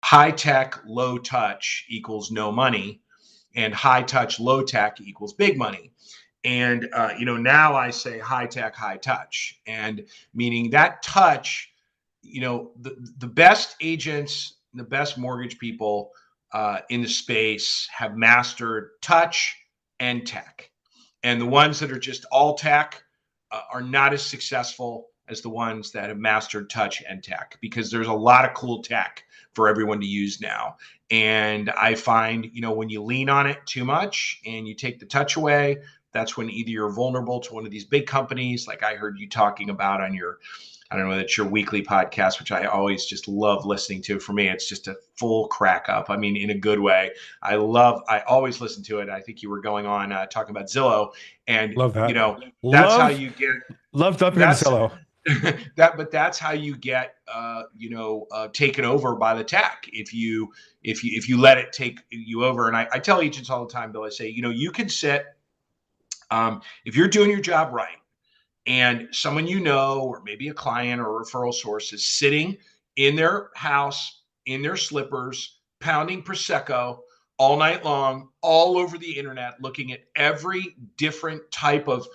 high tech, low touch equals no money, and high touch, low tech equals big money. And now I say high tech, high touch, and meaning that touch. The best agents, the best mortgage people in the space have mastered touch and tech, and the ones that are just all tech are not as successful as the ones that have mastered touch and tech, because there's a lot of cool tech for everyone to use now. And I find, when you lean on it too much and you take the touch away, that's when either you're vulnerable to one of these big companies, like I heard you talking about on your, I don't know, that's your weekly podcast, which I always just love listening to. For me, it's just a full crack up. I mean, in a good way. I always listen to it. I think you were going on talking about Zillow, and Love that. That's how you get. Love dumping into Zillow. But that's how you get, taken over by the tech. If you let it take you over. And I tell agents all the time, Bill, I say, you can sit, if you're doing your job right, and someone or maybe a client or a referral source is sitting in their house, in their slippers, pounding Prosecco all night long, all over the internet, looking at every different type of,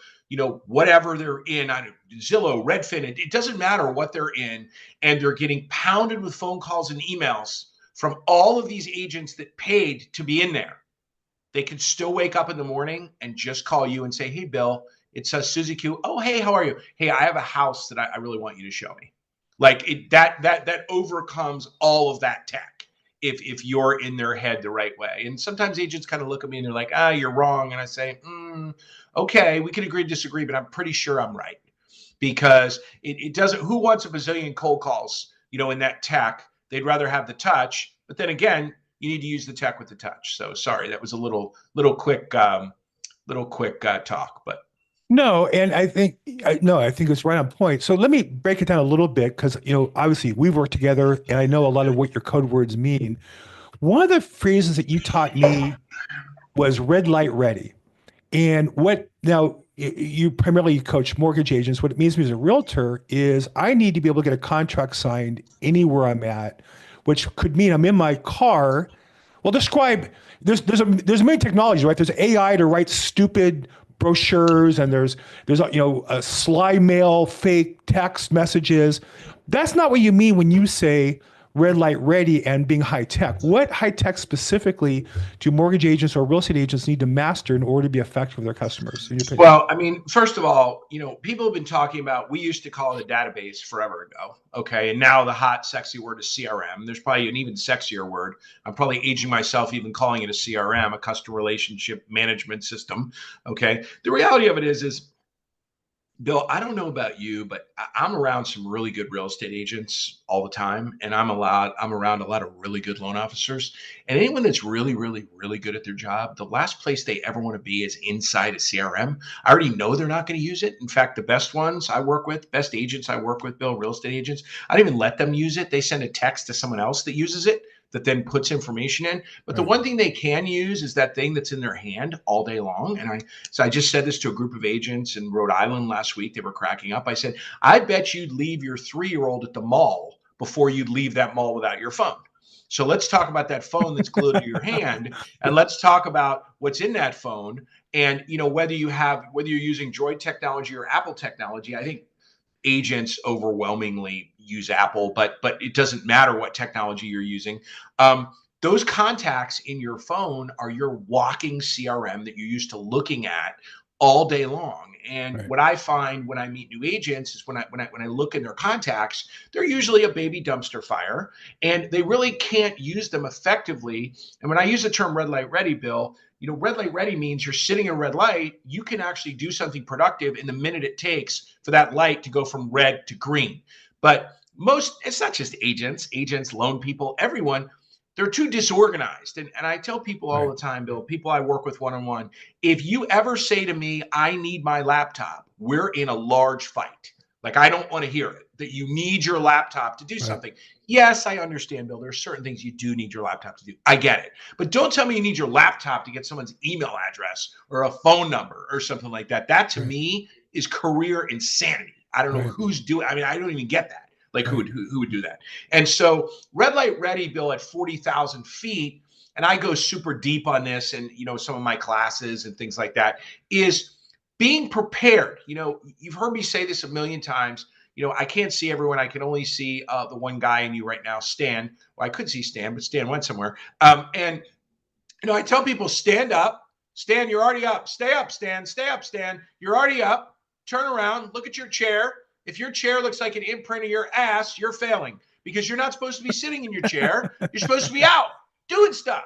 whatever they're in, Zillow, Redfin, it doesn't matter what they're in, and they're getting pounded with phone calls and emails from all of these agents that paid to be in there. They can still wake up in the morning and just call you and say, "Hey, Bill, it's Susie Q. Oh, hey, how are you? Hey, I have a house that I really want you to show me." Like that overcomes all of that tech if you're in their head the right way. And sometimes agents kind of look at me and they're like, "You're wrong." And I say, "Okay, we can agree to disagree, but I'm pretty sure I'm right." Because it doesn't, who wants a bazillion cold calls, in that tech? They'd rather have the touch. But then again, you need to use the tech with the touch. So sorry, that was a little quick talk, but. No, and I think it's right on point. So let me break it down a little bit, because obviously we've worked together, and I know a lot of what your code words mean. One of the phrases that you taught me was red light ready. And you primarily coach mortgage agents. What it means to me as a realtor is I need to be able to get a contract signed anywhere I'm at, which could mean I'm in my car. Well, there's many technologies, right? There's AI to write stupid brochures, and there's a sly mail, fake text messages. That's not what you mean when you say red light ready and being high tech. What high tech specifically do mortgage agents or real estate agents need to master in order to be effective with their customers, in your opinion? Well, I mean, first of all, people have been talking about, we used to call it a database forever ago. Okay. And now the hot, sexy word is CRM. There's probably an even sexier word. I'm probably aging myself even calling it a CRM, a customer relationship management system. Okay. The reality of it is Bill, I don't know about you, but I'm around some really good real estate agents all the time, and I'm around a lot of really good loan officers. And anyone that's really, really, really good at their job, the last place they ever want to be is inside a CRM. I already know they're not going to use it. In fact, the best ones I work with, best agents I work with, Bill, real estate agents, I don't even let them use it. They send a text to someone else that uses it, that then puts information in. But the one thing they can use is that thing that's in their hand all day long. And I just said this to a group of agents in Rhode Island last week. They were cracking up. I said, I bet you'd leave your 3-year-old at the mall before you'd leave that mall without your phone. So let's talk about that phone that's glued to your hand, and let's talk about what's in that phone. And whether you're using Droid technology or Apple technology, I think agents overwhelmingly use Apple, but it doesn't matter what technology you're using. Those contacts in your phone are your walking CRM that you're used to looking at all day long. And what I find when I meet new agents is when I look in their contacts, they're usually a baby dumpster fire, and they really can't use them effectively. And when I use the term red light ready, Bill, red light ready means you're sitting in red light. You can actually do something productive in the minute it takes for that light to go from red to green. But it's not just agents, loan people, everyone, they're too disorganized. And I tell people all the time, Bill, people I work with one-on-one, if you ever say to me, I need my laptop, we're in a large fight. Like, I don't want to hear it, that you need your laptop to do something. Yes, I understand, Bill. There are certain things you do need your laptop to do. I get it. But don't tell me you need your laptop to get someone's email address or a phone number or something like that. That, to me, is career insanity. I don't know who's doing. I mean, I don't even get that. Like who would do that? And so red light ready, Bill, at 40,000 feet, and I go super deep on this and, some of my classes and things like that, is being prepared. You've heard me say this a million times. I can't see everyone. I can only see the one guy in you right now, Stan. Well, I could see Stan, but Stan went somewhere. And I tell people, stand up. Stan, you're already up. Stay up, Stan. Stay up, Stan. You're already up. Turn around. Look at your chair. If your chair looks like an imprint of your ass, you're failing because you're not supposed to be sitting in your chair. You're supposed to be out doing stuff.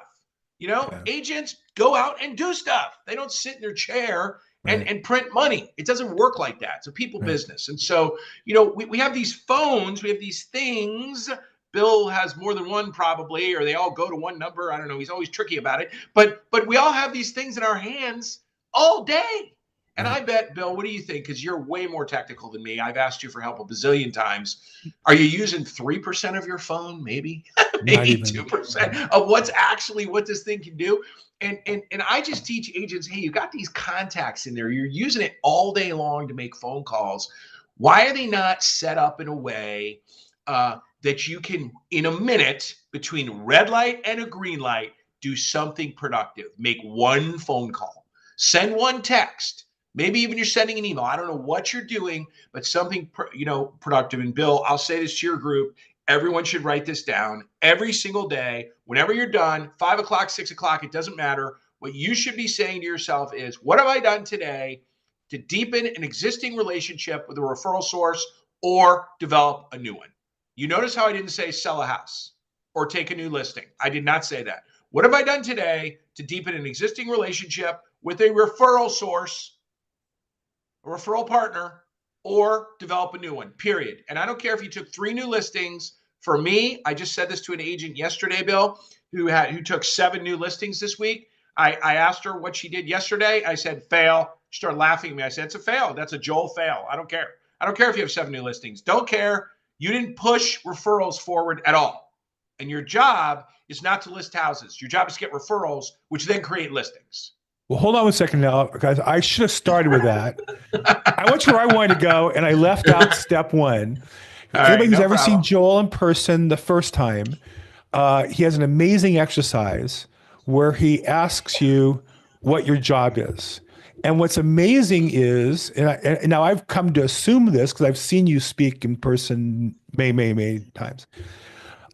Agents go out and do stuff. They don't sit in their chair and print money. It doesn't work like that. It's a people business. And so, we have these phones, we have these things. Bill has more than one probably, or they all go to one number. I don't know. He's always tricky about it. But we all have these things in our hands all day. And I bet, Bill, what do you think? Because you're way more technical than me. I've asked you for help a bazillion times. Are you using 3% of your phone? Maybe, maybe 2% of what this thing can do. And I just teach agents, hey, you got these contacts in there. You're using it all day long to make phone calls. Why are they not set up in a way that you can, in a minute, between red light and a green light, do something productive? Make one phone call, send one text. Maybe even you're sending an email. I don't know what you're doing, but something, productive. And Bill, I'll say this to your group. Everyone should write this down every single day. Whenever you're done, 5 o'clock, 6 o'clock, it doesn't matter. What you should be saying to yourself is, what have I done today to deepen an existing relationship with a referral source or develop a new one? You notice how I didn't say sell a house or take a new listing. I did not say that. What have I done today to deepen an existing relationship with a referral source, a referral partner, or develop a new one, period. And I don't care if you took 3 new listings. For me, I just said this to an agent yesterday, Bill, who took 7 new listings this week. I asked her what she did yesterday. I said, fail. She started laughing at me. I said, it's a fail. That's a Joel fail. I don't care. I don't care if you have 7 new listings. Don't care. You didn't push referrals forward at all. And your job is not to list houses. Your job is to get referrals, which then create listings. Well, hold on one second now, guys. I should have started with that. I went to where I wanted to go, and I left out step 1. Anybody who's ever seen Joel in person the first time, he has an amazing exercise where he asks you what your job is. And what's amazing is, and now I've come to assume this because I've seen you speak in person many times.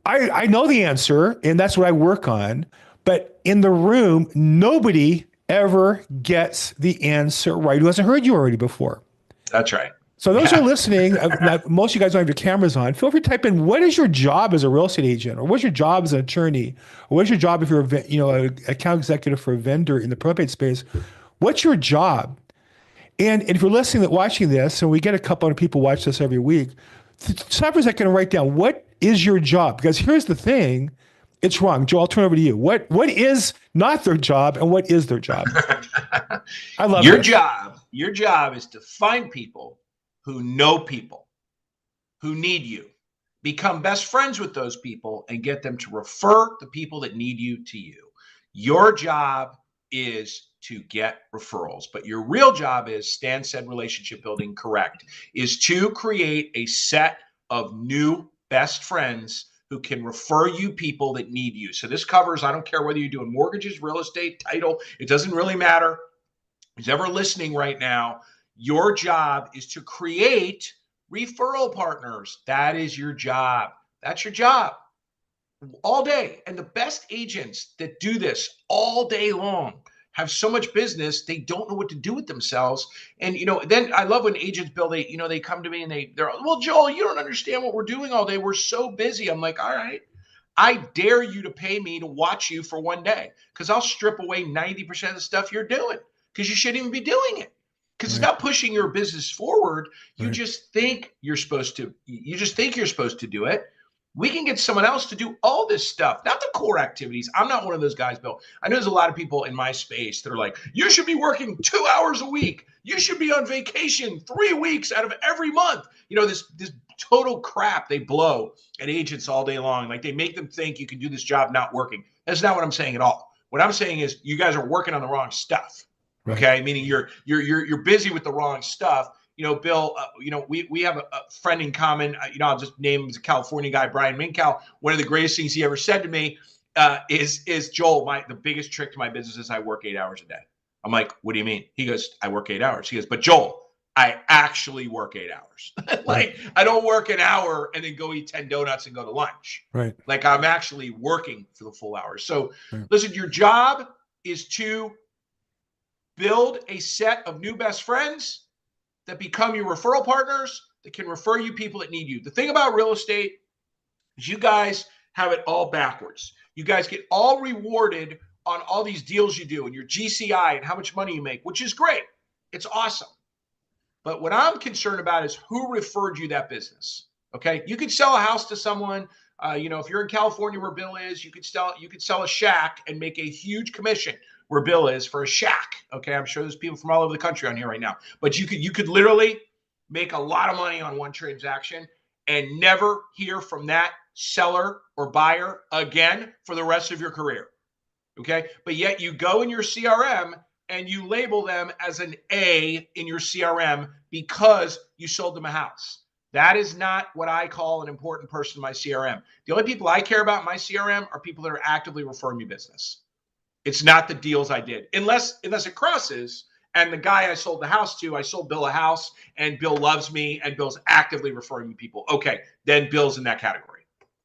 I know the answer, and that's what I work on. But in the room, nobody ever gets the answer right who hasn't heard you already before. That's right. So those who are listening, most of you guys don't have your cameras on. Feel free to type in, what is your job as a real estate agent? Or what's your job as an attorney? Or what's your job if you're an account executive for a vendor in the probate space? What's your job? And if you're listening, watching this, and we get a couple of people watch this every week, stop for a second and write down, what is your job? Because here's the thing, it's wrong. Joel, I'll turn over to you. What is not their job and what is their job? I love your job. Your job is to find people who know people who need you. Become best friends with those people and get them to refer the people that need you to you. Your job is to get referrals, but your real job is, Stan said relationship building, correct, is to create a set of new best friends who can refer you people that need you. So this covers, I don't care whether you're doing mortgages, real estate, title, it doesn't really matter. Who's ever listening right now, your job is to create referral partners. That is your job. That's your job all day. And the best agents that do this all day long have so much business, they don't know what to do with themselves. And, then I love when agents, Bill, they come to me and they're, well, Joel, you don't understand what we're doing all day. We're so busy. I'm like, all right, I dare you to pay me to watch you for one day, because I'll strip away 90% of the stuff you're doing, because you shouldn't even be doing it. Because it's not pushing your business forward. You just think you're supposed to. You just think you're supposed to do it. We can get someone else to do all this stuff, not the core activities. I'm not one of those guys, Bill. I know there's a lot of people in my space that are like, you should be working 2 hours a week. You should be on vacation 3 weeks out of every month. This total crap they blow at agents all day long. Like, they make them think you can do this job not working. That's not what I'm saying at all. What I'm saying is you guys are working on the wrong stuff. Okay, meaning you're busy with the wrong stuff. Bill, we have a friend in common. I'll just name him, a California guy, Brian Minkow. One of the greatest things he ever said to me is Joel, the biggest trick to my business is I work 8 hours a day. I'm like, what do you mean? He goes, I work 8 hours. He goes, but Joel, I actually work 8 hours. Like, I don't work an hour and then go eat 10 donuts and go to lunch. Right. Like, I'm actually working for the full hour. So listen, your job is to build a set of new best friends that become your referral partners that can refer you people that need you. The thing about real estate is you guys have it all backwards. You guys get all rewarded on all these deals you do and your GCI and how much money you make, which is great. It's awesome. But what I'm concerned about is who referred you that business. Okay. You could sell a house to someone. If you're in California where Bill is, you could sell a shack and make a huge commission where Bill is for a shack. Okay. I'm sure there's people from all over the country on here right now, but you could literally make a lot of money on one transaction and never hear from that seller or buyer again for the rest of your career. Okay. But yet you go in your CRM and you label them as an A in your CRM because you sold them a house. That is not what I call an important person in my CRM. The only people I care about in my CRM are people that are actively referring me business. It's not the deals I did, unless it crosses. And the guy I sold the house to, I sold Bill a house and Bill loves me and Bill's actively referring me people. Okay, then Bill's in that category.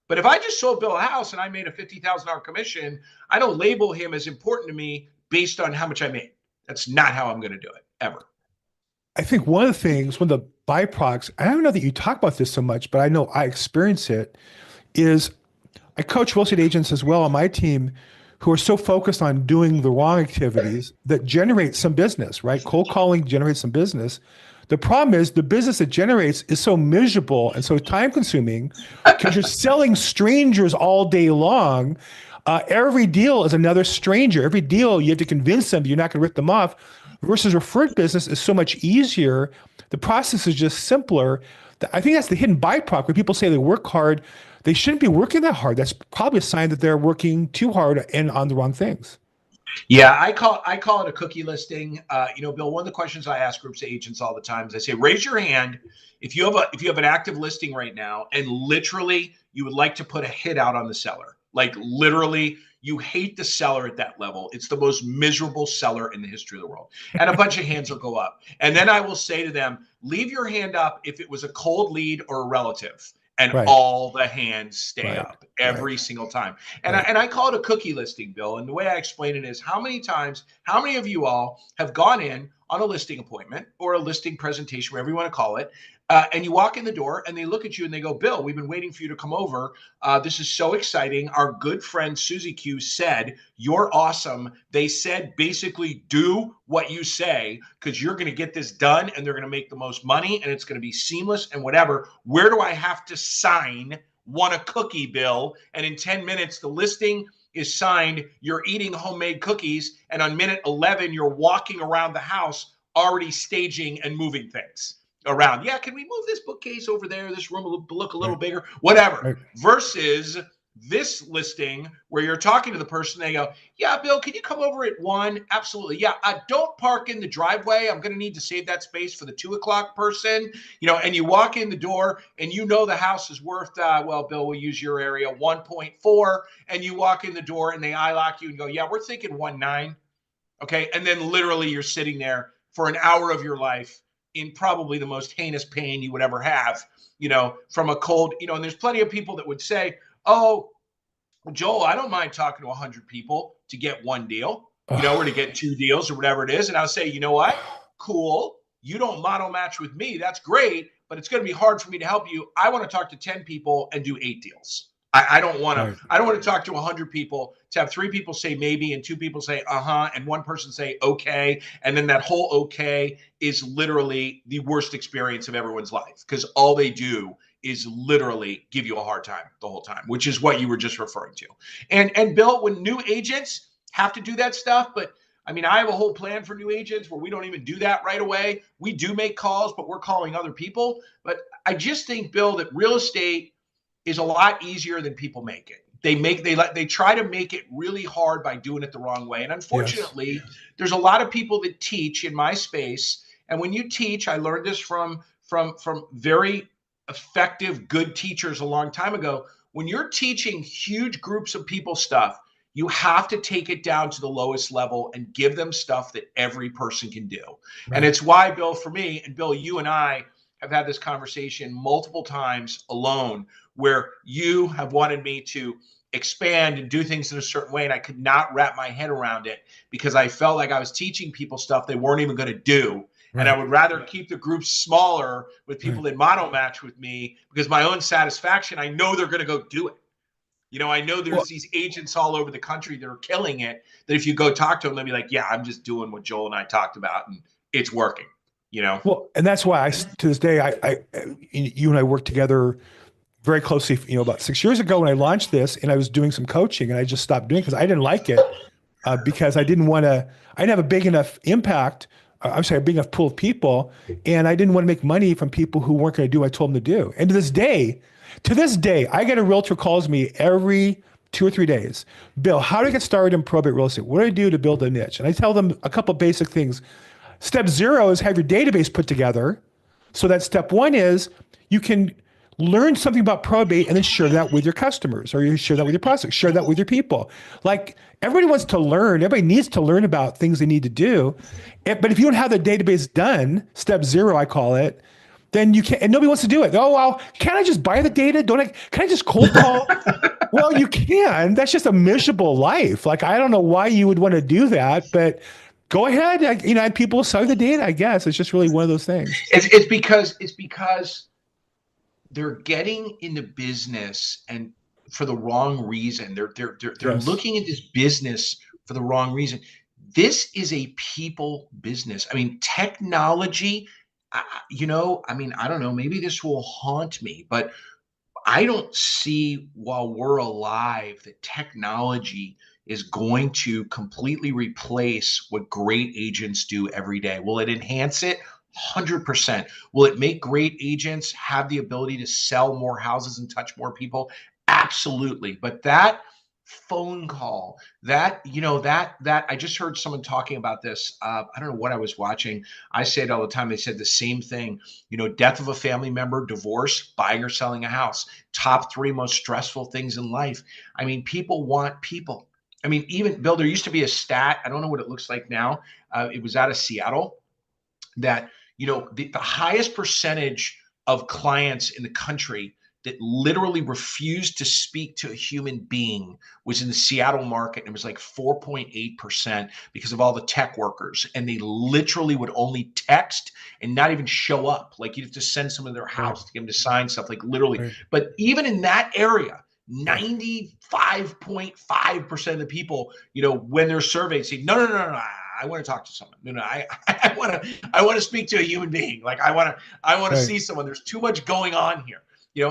But if I just sold Bill a house and I made a $50,000 commission, I don't label him as important to me based on how much I made. That's not how I'm going to do it, ever. I think one of the byproducts, I don't know that you talk about this so much, but I know I experience it, is I coach real estate agents as well on my team who are so focused on doing the wrong activities that generate some business, right? Cold calling generates some business. The problem is the business it generates is so miserable and so time consuming because you're selling strangers all day long. Every deal is another stranger. Every deal you have to convince them you're not going to rip them off, versus referred business is so much easier. The process is just simpler. I think that's the hidden byproduct where people say they work hard. They shouldn't be working that hard. That's probably a sign that they're working too hard and on the wrong things. Yeah, I call it a cookie listing. Bill, one of the questions I ask groups of agents all the time is I say, raise your hand if you have an active listing right now and literally you would like to put a hit out on the seller. Like literally you hate the seller at that level. It's the most miserable seller in the history of the world. And a bunch of hands will go up. And then I will say to them, leave your hand up if it was a cold lead or a relative. And all the hands stay up every single time. And I call it a cookie listing, Bill. And the way I explain it is how many of you all have gone in on a listing appointment or a listing presentation, whatever you want to call it, and you walk in the door and they look at you and they go, Bill, we've been waiting for you to come over. This is so exciting. Our good friend Susie Q said, you're awesome. They said, basically do what you say because you're going to get this done and they're going to make the most money and it's going to be seamless and whatever. Where do I have to sign? Want a cookie, Bill? And in 10 minutes, the listing is signed. You're eating homemade cookies. And on minute 11, you're walking around the house already staging and moving things around. Yeah, can we move this bookcase over there? This room will look a little bigger, whatever. Versus this listing where you're talking to the person, they go, yeah, Bill, can you come over at 1? Absolutely. Yeah, don't park in the driveway. I'm going to need to save that space for the 2 o'clock person. And you walk in the door and the house is worth, well, Bill, we'll use your area, 1.4. And you walk in the door and they eye lock you and go, yeah, we're thinking 1.9. Okay. And then literally you're sitting there for an hour of your life in probably the most heinous pain you would ever have, from a cold, and there's plenty of people that would say, oh, Joel, I don't mind talking to 100 people to get one deal, or to get 2 deals or whatever it is. And I'll say, you know what? Cool. You don't model match with me. That's great, but it's going to be hard for me to help you. I want to talk to 10 people and do 8 deals. I don't want to talk to 100 people to have 3 people say maybe and 2 people say and 1 person say okay, and then that whole okay is literally the worst experience of everyone's life because all they do is literally give you a hard time the whole time, which is what you were just referring to. And Bill, when new agents have to do that stuff, but I mean, I have a whole plan for new agents where we don't even do that right away. We do make calls, but we're calling other people. But I just think, Bill, that real estate is a lot easier than people make it. They try to make it really hard by doing it the wrong way. And unfortunately, there's a lot of people that teach in my space And when you teach, I learned this from very effective, good teachers a long time ago. When you're teaching huge groups of people stuff, you have to take it down to the lowest level and give them stuff that every person can do. And Right. it's why, Bill, for me, and Bill, you and I have had this conversation multiple times alone, where you have wanted me to expand and do things in a certain way, and I could not wrap my head around it because I felt like I was teaching people stuff they weren't even going to do. And I Right. would rather keep the group smaller with people Right. that mono match with me, because my own satisfaction, I know they're going to go do it. I know there's Well, these agents all over the country that are killing it, that if you go talk to them, they'll be like, yeah, I'm just doing what Joel and I talked about and it's working, you know? well, and that's why to this day, you and I worked together very closely, about 6 years ago when I launched this, and I was doing some coaching, and I just stopped doing it because I didn't like it, because I didn't have a big enough impact. I'm sorry, a big enough pool of people, and I didn't want to make money from people who weren't going to do what I told them to do. And to this day, I get a realtor calls me every 2 or 3 days. Bill, how do I get started in probate real estate? What do I do to build a niche? And I tell them a couple basic things. Step zero is have your database put together. So that step one is you can learn something about probate and then share that with your customers, or you share that with your prospects, share that with your people. Like, everybody wants to learn, everybody needs to learn about things they need to do. But if you don't have the database done, step zero, I call it, then you can't, and nobody wants to do it. Oh, well, can't I just buy the data? Can I just cold call? Well, you can. That's just a miserable life. Like, I don't know why you would want to do that, but go ahead. People sell the data, I guess. It's just really one of those things. It's because they're getting into business and for the wrong reason. They're Yes. looking at this business for the wrong reason. This is a people business. I mean, technology, I don't know, maybe this will haunt me, but I don't see while we're alive that technology is going to completely replace what great agents do every day. Will it enhance it? 100%. Will it make great agents have the ability to sell more houses and touch more people? Absolutely. But that phone call, that I just heard someone talking about this. I don't know what I was watching. I say it all the time. They said the same thing. Death of a family member, divorce, buying or selling a house. Top three most stressful things in life. I mean, people want people. I mean, even Bill, there used to be a stat. I don't know what it looks like now. It was out of Seattle that the highest percentage of clients in the country that literally refused to speak to a human being was in the Seattle market. And it was like 4.8% because of all the tech workers. And they literally would only text and not even show up. Like, you'd have to send someone to their house to get them to sign stuff, like literally. Right. But even in that area, 95.5% of the people, when they're surveyed, say, no, no, no, no, I want to talk to someone. No, no, I want to speak to a human being. Like, I want to Right. see someone. There's too much going on here.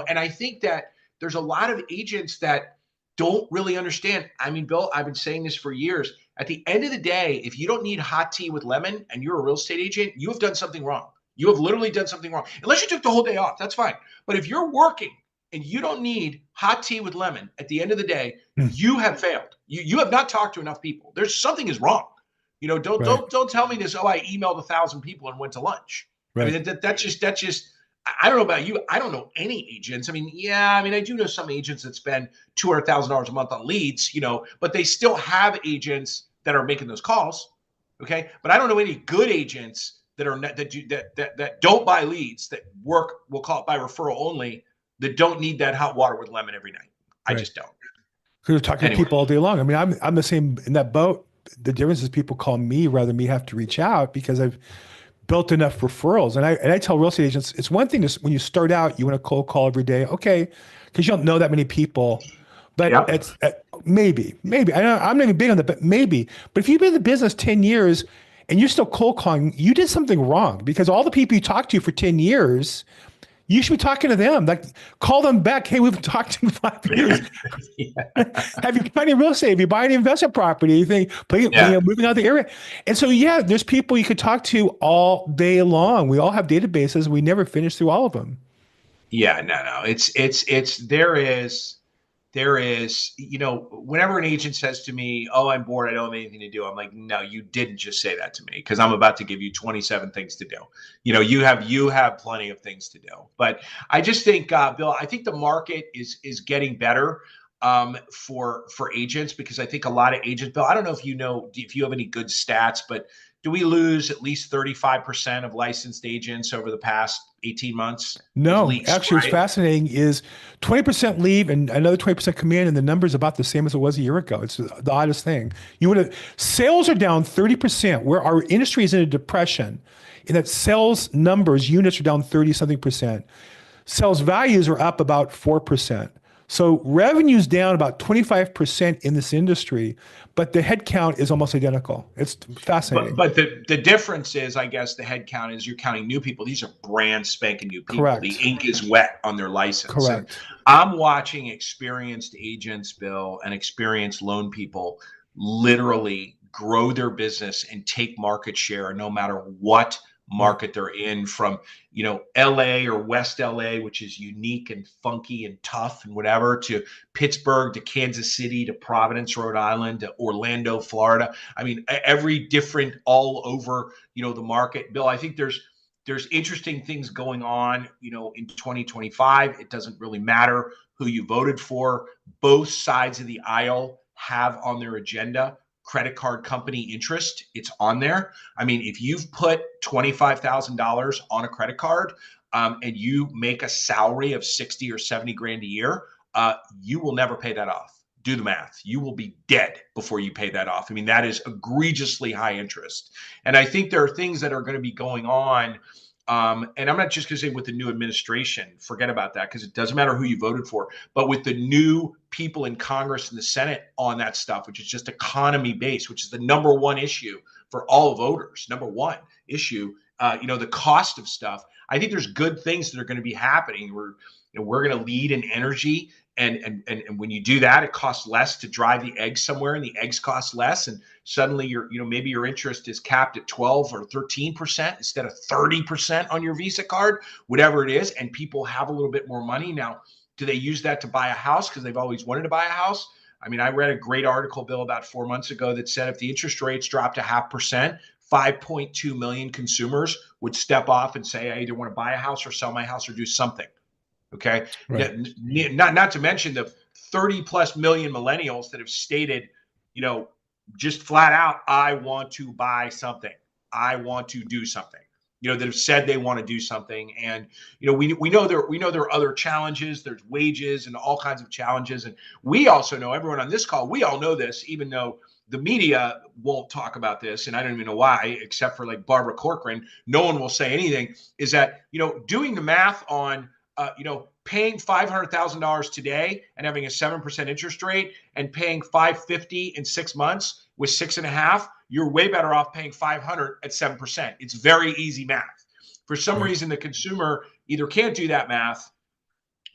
And I think that there's a lot of agents that don't really understand. I mean, Bill, I've been saying this for years. At the end of the day, if you don't need hot tea with lemon and you're a real estate agent, you have done something wrong. You have literally done something wrong. Unless you took the whole day off, that's fine. But if you're working and you don't need hot tea with lemon, at the end of the day, Hmm. you have failed. You have not talked to enough people. There's something is wrong. Right. Don't tell me this. Oh, I emailed 1,000 people and went to lunch. I Right. mean, that's just. I don't know about you. I don't know any agents. I mean, I do know some agents that spend $200,000 a month on leads, but they still have agents that are making those calls. Okay, but I don't know any good agents that are that don't buy leads, that work. We'll call it by referral only. That don't need that hot water with lemon every night. I Right. just don't. Because you're talking to Anyway, people all day long. I mean, I'm the same in that boat. The difference is people call me rather than me have to reach out because I've built enough referrals. And I tell real estate agents, it's one thing to, when you start out, you want to cold call every day. Okay. Because you don't know that many people, but yeah, it's maybe, I'm not even big on that, but maybe, but if you've been in the business 10 years and you're still cold calling, you did something wrong, because all the people you talked to for 10 years, you should be talking to them. Like, call them back. Hey, we've talked to you 5 years. Have you bought any real estate? Have you bought any investment property? Anything? yeah. Moving out of the area. And so, yeah, there's people you could talk to all day long. We all have databases. We never finish through all of them. Yeah, no. there is, whenever an agent says to me, "Oh, I'm bored, I don't have anything to do," I'm like, "No, you didn't just say that to me, because I'm about to give you 27 things to do. You have plenty of things to do." But I just think, Bill, I think the market is getting better for agents, because I think a lot of agents, Bill, I don't know if you have any good stats, but do we lose at least 35% of licensed agents over the past 18 months? At No, least, actually, what's right? fascinating is 20% leave and another 20% come in, and the number's about the same as it was a year ago. It's the oddest thing. You would have Sales are down 30%, where our industry is in a depression, in that sales numbers, units are down 30 something percent. Sales values are up about 4%. So revenue's down about 25% in this industry, but the headcount is almost identical. It's But fascinating. but the difference is, I guess, the head count is you're counting new people. These are brand spanking new people. The Correct. ink is wet on their license. And Correct. I'm watching experienced agents, Bill, and experienced loan people literally grow their business and take market share no matter what Right. market they're in, from LA or West LA, which is unique and funky and tough and whatever, to Pittsburgh, to Kansas City, to Providence, Rhode Island, to Orlando, Florida. I mean, every different all over, the market. Bill, I think there's interesting things going on, in 2025. It doesn't really matter who you voted for. Both sides of the aisle have on their agenda credit card company interest. It's on there. I mean, if you've put $25,000 on a credit card, and you make a salary of 60 or 70 grand a year, you will never pay that off. Do the math. You will be dead before you pay that off. I mean, that is egregiously high interest. And I think there are things that are going to be going on. And I'm not just going to say with the new administration, forget about that, because it doesn't matter who you voted for, but with the new people in Congress and the Senate on that stuff, which is just economy based, which is the number one issue for all voters, number one issue, the cost of stuff. I think there's good things that are going to be happening. We're going to lead in energy. And when you do that, it costs less to drive the eggs somewhere, and the eggs cost less. And suddenly maybe your interest is capped at 12 or 13% instead of 30% on your Visa card, whatever it is. And people have a little bit more money. Now, do they use that to buy a house because they've always wanted to buy a house? I mean, I read a great article, Bill, about 4 months ago that said if the interest rates dropped a 0.5%, 5.2 million consumers would step off and say, I either want to buy a house or sell my house or do something. Okay. Right. Not to mention the 30 plus million millennials that have stated, just flat out, I want to buy something. I want to do something. That have said they want to do something. And we know there are other challenges. There's wages and all kinds of challenges. And we also know, everyone on this call, we all know this, even though the media won't talk about this, and I don't even know why, except for like Barbara Corcoran, no one will say anything, is that, doing the math on paying $500,000 today and having a 7% interest rate, and paying $550 in 6 months with 6.5, you're way better off paying 500 at 7%. It's very easy math. For some Right. reason, the consumer either can't do that math,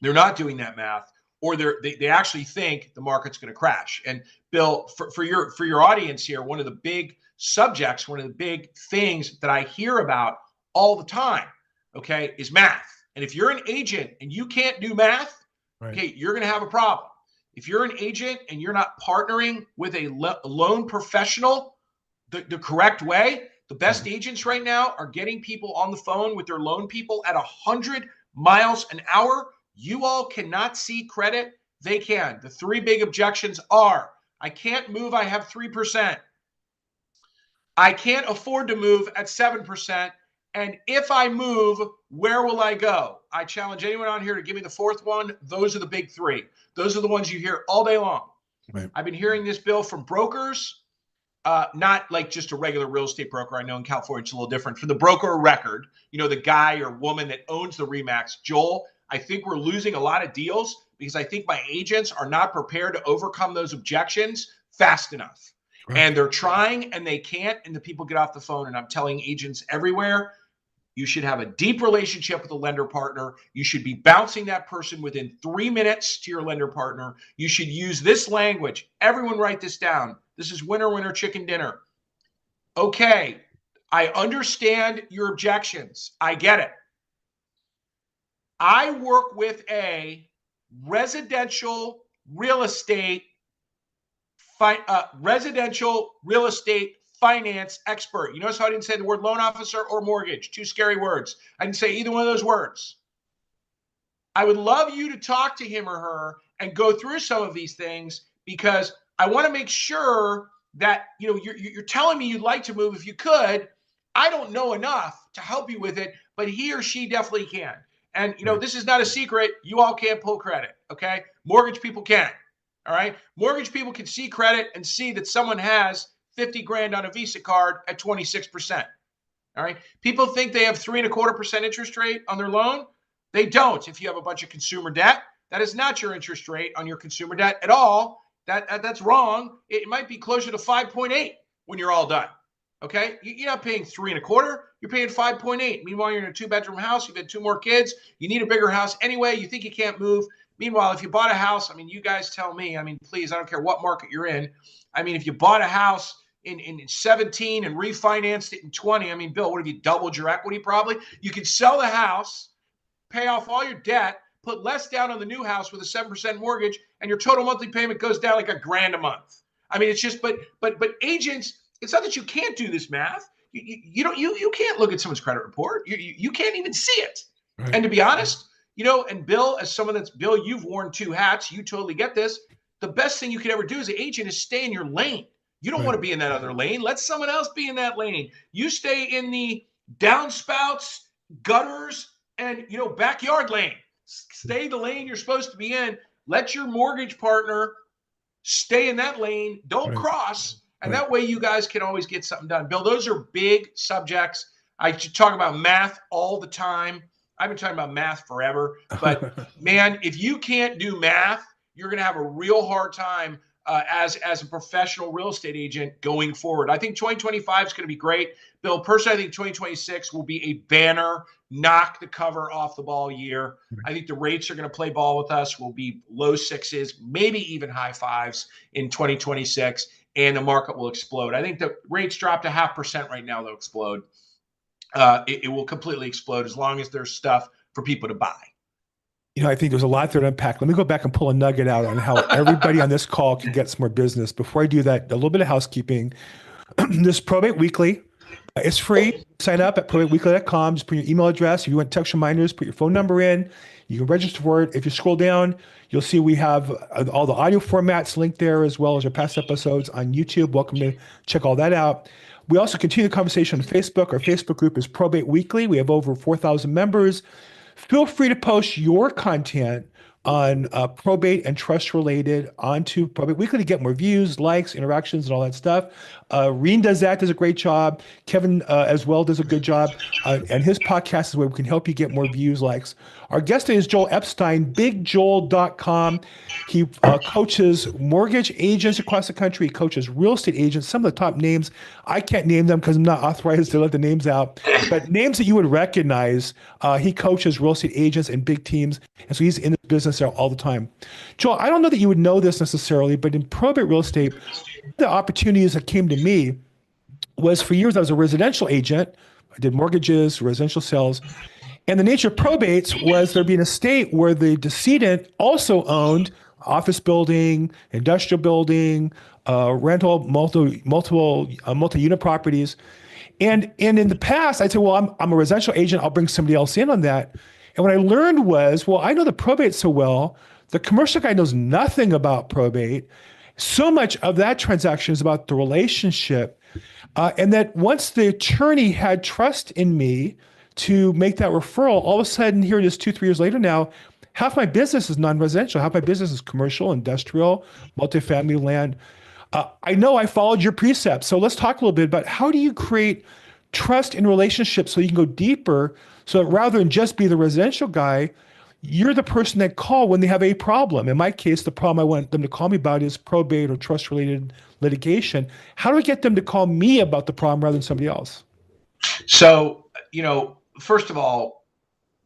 they're not doing that math, or they actually think the market's going to crash. And Bill, for your audience here, one of the big subjects, one of the big things that I hear about all the time, okay, is math. And if you're an agent and you can't do math, Right. okay, you're going to have a problem. If you're an agent and you're not partnering with a loan professional the correct way, the best Right. agents right now are getting people on the phone with their loan people at 100 miles an hour. You all cannot see credit. They can. The three big objections are: I can't move, I have 3%. I can't afford to move at 7%. And if I move, where will I go? I challenge anyone on here to give me the fourth one. Those are the big three. Those are the ones you hear all day long. Right. I've been hearing this, Bill, from brokers, not like just a regular real estate broker. I know in California it's a little different. For the broker of record, the guy or woman that owns the REMAX, Joel, I think we're losing a lot of deals because I think my agents are not prepared to overcome those objections fast enough. And Correct. they're trying and they can't, and the people get off the phone. And I'm telling agents everywhere, you should have a deep relationship with a lender partner. You should be bouncing that person within 3 minutes to your lender partner. You should use this language. Everyone write this down. This is winner, winner, chicken dinner. Okay, I understand your objections. I get it. I work with a residential real estate, residential real estate finance expert. You notice how I didn't say the word loan officer or mortgage? Two scary words. I didn't say either one of those words. I would love you to talk to him or her and go through some of these things, because I want to make sure that, you know, you're telling me you'd like to move. If you could, I don't know enough to help you with it, but he or she definitely can. And, you know, this is not a secret. You all can't pull credit. Okay. Mortgage people can. All right. Mortgage people can see credit and see that someone has 50 grand on a Visa card at 26%. All right. People think they have 3.25% interest rate on their loan. They don't. If you have a bunch of consumer debt, that is not your interest rate on your consumer debt at all. That's wrong. It might be closer to 5.8 when you're all done. Okay. You're not paying 3.25. You're paying 5.8. Meanwhile, you're in a 2-bedroom house. You've had 2 more kids. You need a bigger house anyway. You think you can't move. Meanwhile, if you bought a house, I mean, you guys tell me, I mean, please, I don't care what market you're in. I mean, if you bought a house in 17 and refinanced it in 20, I mean, Bill, what have you doubled your equity? Probably. You could sell the house, pay off all your debt, put less down on the new house with a 7% mortgage, and your total monthly payment goes down like $1,000 a month. I mean, it's just, but agents, it's not that you can't do this math. You can't look at someone's credit report. You can't even see it. Right. And to be honest, you know, and Bill, as someone that's, Bill, you've worn 2 hats. You totally get this. The best thing you could ever do as an agent is stay in your lane. You don't want to be in that other lane. Let someone else be in that lane. You stay in the downspouts, gutters, and, you know, backyard lane. Stay the lane you're supposed to be in. Let your mortgage partner stay in that lane. Don't cross. And that way you guys can always get something done. Bill, those are big subjects. I talk about math all the time. I've been talking about math forever. But, man, if you can't do math, you're going to have a real hard time as a professional real estate agent going forward. I think 2025 is going to be great. Bill, personally, I think 2026 will be a banner, knock the cover off the ball year. I think the rates are going to play ball with us. Will be low 6s, maybe even high 5s in 2026, and the market will explode. I think the rates dropped 0.5% right now. They'll explode. It will completely explode as long as there's stuff for people to buy. You know, I think there's a lot there to unpack. Let me go back and pull a nugget out on how everybody on this call can get some more business. Before I do that, a little bit of housekeeping. This Probate Weekly, it's free. Sign up at probateweekly.com. Just put your email address. If you want text reminders, put your phone number in. You can register for it. If you scroll down, you'll see we have all the audio formats linked there, as well as our past episodes on YouTube. Welcome to check all that out. We also continue the conversation on Facebook. Our Facebook group is Probate Weekly. We have over 4,000 members. Feel free to post your content on probate and trust related onto Probate Weekly to get more views, likes, interactions, and all that stuff. Reen does a great job. Kevin as well does a good job. And his podcast is where we can help you get more views, likes. Our guest today is Joel Epstein, bigjoel.com. He coaches mortgage agents across the country. He coaches real estate agents. Some of the top names, I can't name them because I'm not authorized to let the names out, but names that you would recognize. He coaches real estate agents and big teams. And so he's in the business there all the time. Joel, I don't know that you would know this necessarily, but in probate real estate, the opportunities that came to me was, for years I was a residential agent. I did mortgages, residential sales. And the nature of probates was there'd be an estate where the decedent also owned office building, industrial building, rental, multi-unit properties. And in the past, I'd say, well, I'm a residential agent. I'll bring somebody else in on that. And what I learned was, well, I know the probate so well. The commercial guy knows nothing about probate. So much of that transaction is about the relationship. And that once the attorney had trust in me to make that referral, all of a sudden, here it is 2-3 years later now, half my business is non-residential. Half my business is commercial, industrial, multifamily land. I know I followed your precepts. So let's talk a little bit about how do you create trust in relationships so you can go deeper, so that rather than just be the residential guy, you're the person that call when they have a problem. In my case, the problem I want them to call me about is probate or trust-related litigation. How do I get them to call me about the problem rather than somebody else? So, you know, first of all,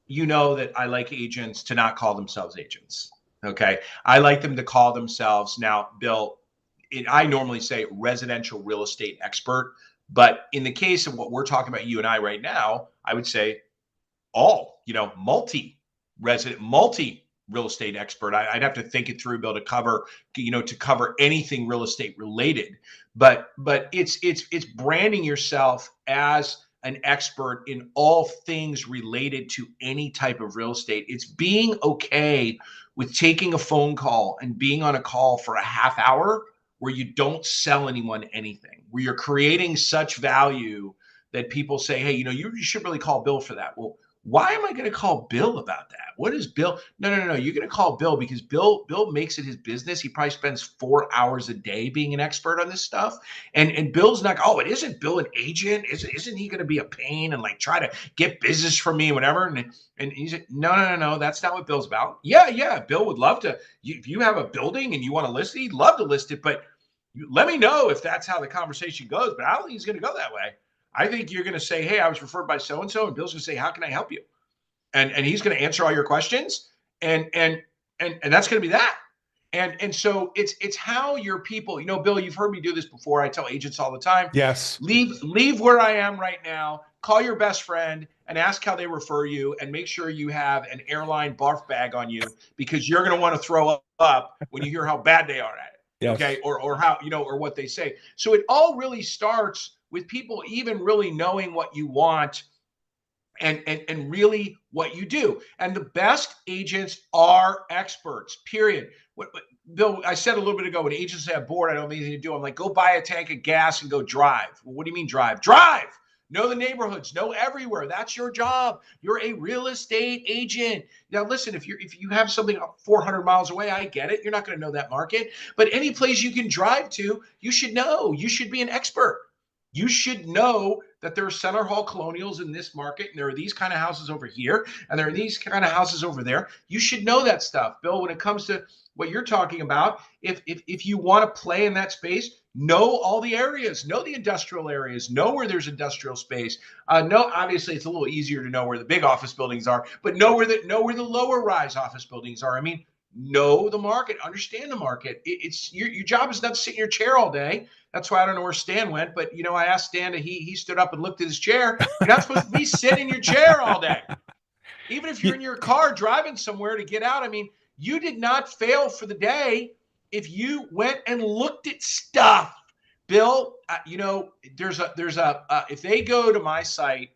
you know that I like agents to not call themselves agents. Okay. I like them to call themselves, now, Bill, I normally say residential real estate expert, but in the case of what we're talking about, you and I right now, I would say multi-resident, multi real estate expert. I'd have to think it through, Bill, to cover, to cover anything real estate related. But it's branding yourself as an expert in all things related to any type of real estate. It's being okay with taking a phone call and being on a call for a half hour where you don't sell anyone anything, where you're creating such value that people say, hey, you should really call Bill for that. Well, why am I going to call Bill about that? What is Bill? No. You're going to call Bill because Bill makes it his business. He probably spends 4 hours a day being an expert on this stuff. And Bill's not, oh, it isn't Bill an agent? Isn't he going to be a pain and like try to get business from me and whatever? And he's like, no. That's not what Bill's about. Yeah. Bill would love to. If you have a building and you want to list it, he'd love to list it. But let me know if that's how the conversation goes. But I don't think he's going to go that way. I think you're going to say, hey, I was referred by so-and-so, and Bill's going to say, how can I help you? And he's going to answer all your questions. And that's going to be that. And so it's how your people, Bill, you've heard me do this before. I tell agents all the time. Yes. Leave where I am right now. Call your best friend and ask how they refer you, and make sure you have an airline barf bag on you, because you're going to want to throw up when you hear how bad they are at it. Yes. Okay. Or how, or what they say. So it all really starts with people even really knowing what you want and really what you do. And the best agents are experts, period. Bill, I said a little bit ago, when agents say I'm bored, I don't have anything to do. I'm like, go buy a tank of gas and go drive. Well, what do you mean drive? Drive! Know the neighborhoods, know everywhere. That's your job. You're a real estate agent. Now, listen, if you have something 400 miles away, I get it. You're not going to know that market. But any place you can drive to, you should know. You should be an expert. You should know that there are Center Hall Colonials in this market, and there are these kind of houses over here, and there are these kind of houses over there. You should know that stuff, Bill. When it comes to what you're talking about, if you want to play in that space, know all the areas, know the industrial areas, know where there's industrial space. Know, obviously, it's a little easier to know where the big office buildings are, but know where the lower rise office buildings are. I mean, know the market, understand the market. It's your job is not to sit in your chair all day. That's why I don't know where Stan went, but I asked Stan, and he stood up and looked at his chair. You're not supposed to be sitting in your chair all day. Even if you're in your car driving somewhere to get out. I mean, you did not fail for the day if you went and looked at stuff. Bill, there's a if they go to my site,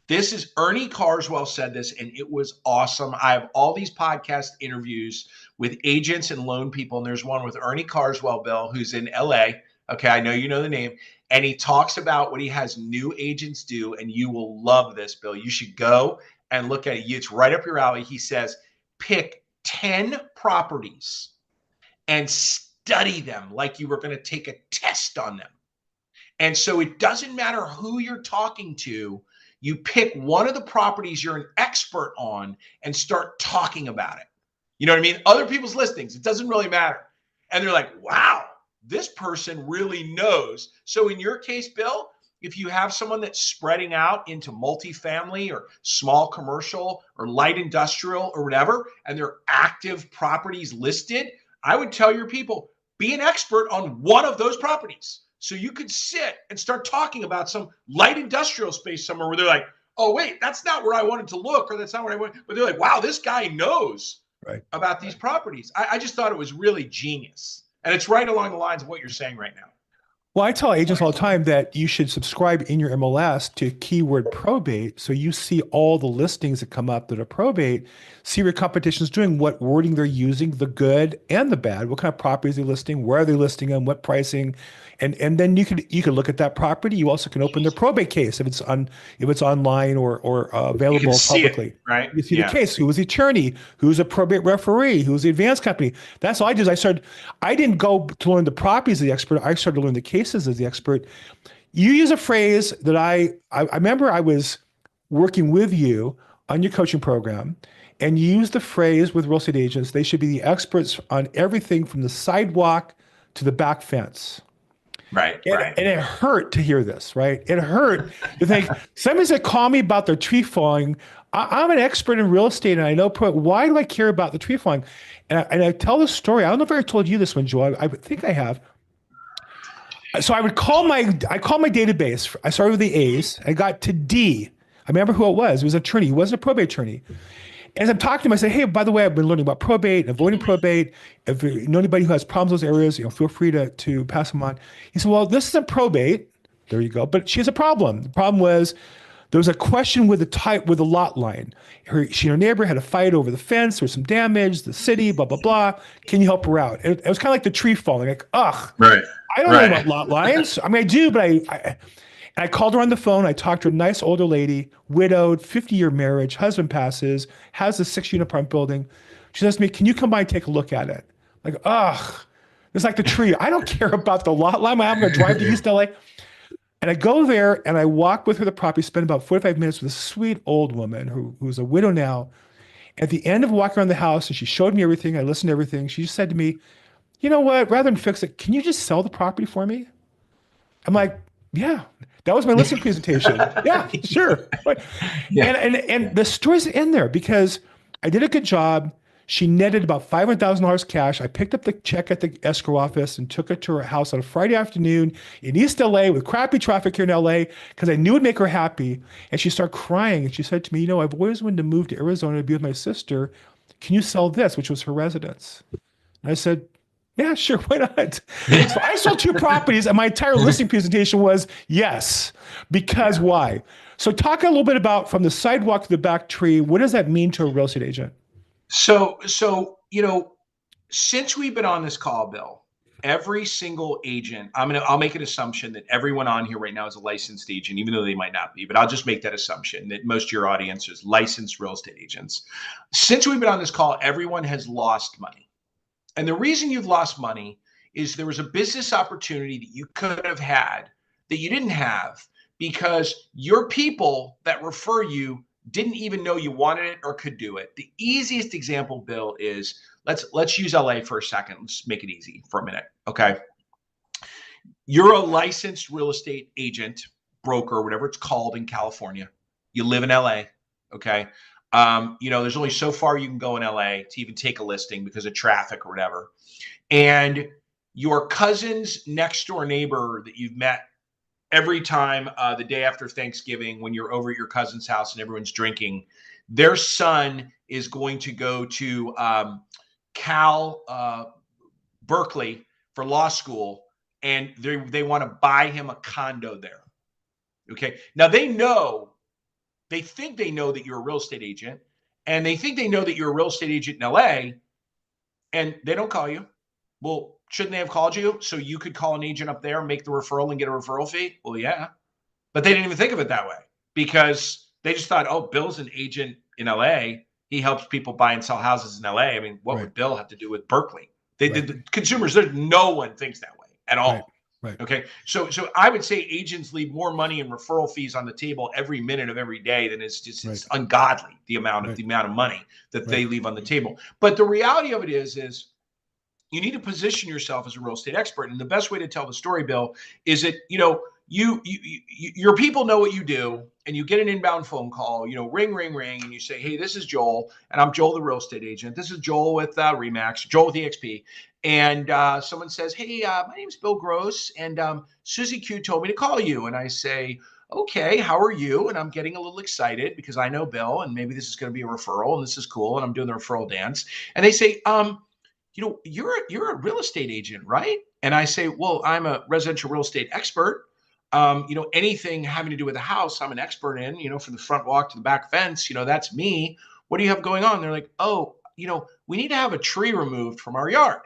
this is Ernie Carswell said this, and it was awesome. I have all these podcast interviews with agents and loan people, and there's one with Ernie Carswell, Bill, who's in LA. Okay, I know you know the name. And he talks about what he has new agents do, and you will love this, Bill. You should go and look at it. It's right up your alley. He says, pick 10 properties and study them like you were going to take a test on them. And so it doesn't matter who you're talking to. You pick one of the properties you're an expert on and start talking about it. You know what I mean? Other people's listings, it doesn't really matter. And they're like, wow, this person really knows. So in your case, Bill, if you have someone that's spreading out into multifamily or small commercial or light industrial or whatever, and they're active properties listed, I would tell your people, be an expert on one of those properties. So you could sit and start talking about some light industrial space somewhere where they're like, oh, wait, that's not where I wanted to look, or that's not where I want. But they're like, wow, this guy knows about these properties. I just thought it was really genius. And it's right along the lines of what you're saying right now. Well, I tell agents all the time that you should subscribe in your MLS to keyword probate, so you see all the listings that come up that are probate, see what your competition's doing, what wording they're using, the good and the bad, what kind of properties they're listing, where are they listing them, what pricing, and then you can look at that property. You also can open their probate case if it's online or available publicly. Right? You see the case, who was the attorney, who's a probate referee, who's the advance company. That's all I did. I didn't go to learn the properties as the expert. I started to learn the cases as the expert. You use a phrase that I remember I was working with you on your coaching program, and you used the phrase with real estate agents, they should be the experts on everything from the sidewalk to the back fence. Right. And it hurt to hear this, right? It hurt to think, somebody said, call me about their tree falling. I'm an expert in real estate, and I know, why do I care about the tree falling? And I tell this story. I don't know if I told you this one, Joel. I think I have. So I called my database. I started with the A's. I got to D. I remember who it was. It was an attorney. He wasn't a probate attorney. As I'm talking to him, I say, hey, by the way, I've been learning about probate and avoiding probate. If you know anybody who has problems in those areas, feel free to pass them on. He said, well, this isn't probate. There you go. But she has a problem. The problem was there was a question with the lot line. She and her neighbor had a fight over the fence. There was some damage, the city, blah, blah, blah. Can you help her out? And it was kind of like the tree falling, like, ugh, Right. I don't know Right. about lot lines. I mean, I do, but and I called her on the phone. I talked to a nice older lady, widowed, 50-year marriage, husband passes, has a 6-unit apartment building. She says to me, can you come by and take a look at it? Like, ugh, it's like the tree. I don't care about the lot line. I'm going to drive to East LA. And I go there and I walk with her to the property, spend about 45 minutes with a sweet old woman who's a widow now. At the end of walking around the house, and she showed me everything, I listened to everything. She just said to me, you know what, rather than fix it, can you just sell the property for me? I'm like, yeah, that was my listing presentation. Yeah, sure. But, Yeah. and the story's in there because I did a good job. She netted about $500,000 cash. I picked up the check at the escrow office and took it to her house on a Friday afternoon in East LA with crappy traffic here in LA because I knew it'd make her happy. And she started crying and she said to me, I've always wanted to move to Arizona to be with my sister. Can you sell this, which was her residence? And I said, yeah, sure. Why not? So I sold 2 properties and my entire listing presentation was yes, because why? So talk a little bit about from the sidewalk to the back tree. What does that mean to a real estate agent? So, since we've been on this call, Bill, every single agent, I'll make an assumption that everyone on here right now is a licensed agent, even though they might not be, but I'll just make that assumption that most of your audience is licensed real estate agents. Since we've been on this call, everyone has lost money. And the reason you've lost money is there was a business opportunity that you could have had that you didn't have because your people that refer you didn't even know you wanted it or could do it. The easiest example, Bill, is let's use LA for a second. Let's make it easy for a minute. Okay. You're a licensed real estate agent, broker, whatever it's called in California. You live in LA. Okay. There's only so far you can go in LA to even take a listing because of traffic or whatever. And your cousin's next door neighbor that you've met every time the day after Thanksgiving when you're over at your cousin's house and everyone's drinking, their son is going to go to Berkeley for law school, and they want to buy him a condo there. Okay. Now they think they know that you're a real estate agent, and they think they know that you're a real estate agent in LA, and they don't call you. Well, shouldn't they have called you so you could call an agent up there, make the referral, and get a referral fee? Well, yeah. But they didn't even think of it that way because they just thought, oh, Bill's an agent in LA. He helps people buy and sell houses in LA. I mean, what would Bill have to do with Berkeley? The consumers, no one thinks that way at all. Right. Okay. So I would say agents leave more money in referral fees on the table every minute of every day than it's ungodly, the amount of money that they leave on the table. But the reality of it is you need to position yourself as a real estate expert. And the best way to tell the story, Bill, is that, your people know what you do, and you get an inbound phone call, ring, ring, ring. And you say, hey, this is Joel, and I'm Joel, the real estate agent. This is Joel with Remax, Joel with EXP. And someone says, hey, my name's Bill Gross, and Susie Q told me to call you. And I say, okay, how are you? And I'm getting a little excited because I know Bill, and maybe this is going to be a referral, and this is cool. And I'm doing the referral dance. And they say, you're a real estate agent, right? And I say, well, I'm a residential real estate expert. Anything having to do with a house, I'm an expert in, from the front walk to the back fence, that's me. What do you have going on? They're like, oh, we need to have a tree removed from our yard.